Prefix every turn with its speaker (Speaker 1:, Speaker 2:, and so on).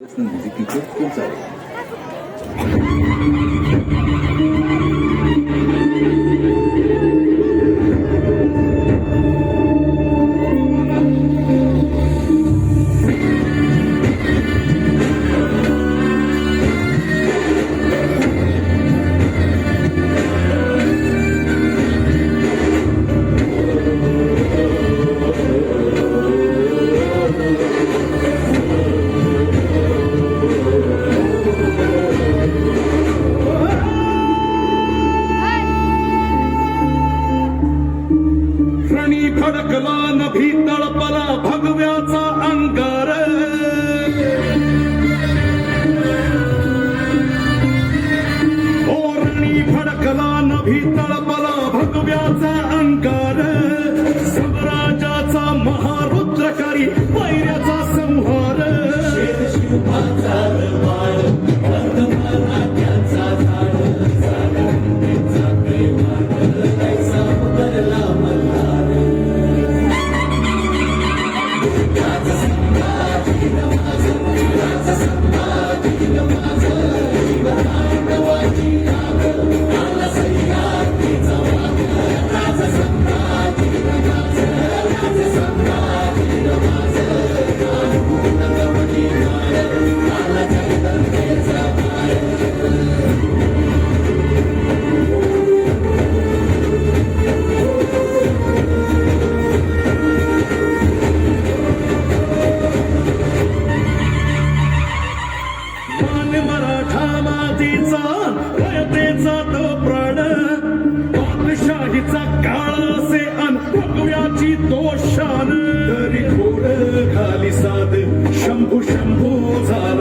Speaker 1: Musique comme ça.
Speaker 2: खडकला नभी तळपला भगव्याचा अंगार ओरणी फडकला नभी तळपला भगव्याचा अंगार सम्राजाचा महारुद्रकारी वैर्याचा संहार शिवभाचा रवाळ वर्धमानात्याचा झाड सागरचा कैवार कैसा उतरला मल्हार मराठा मातीचा रयतेचा तो प्राण लोकशाहीचा काळ असे अन भगव्याची तो शान तरी थोड खाली साध शंभू शंभू झाला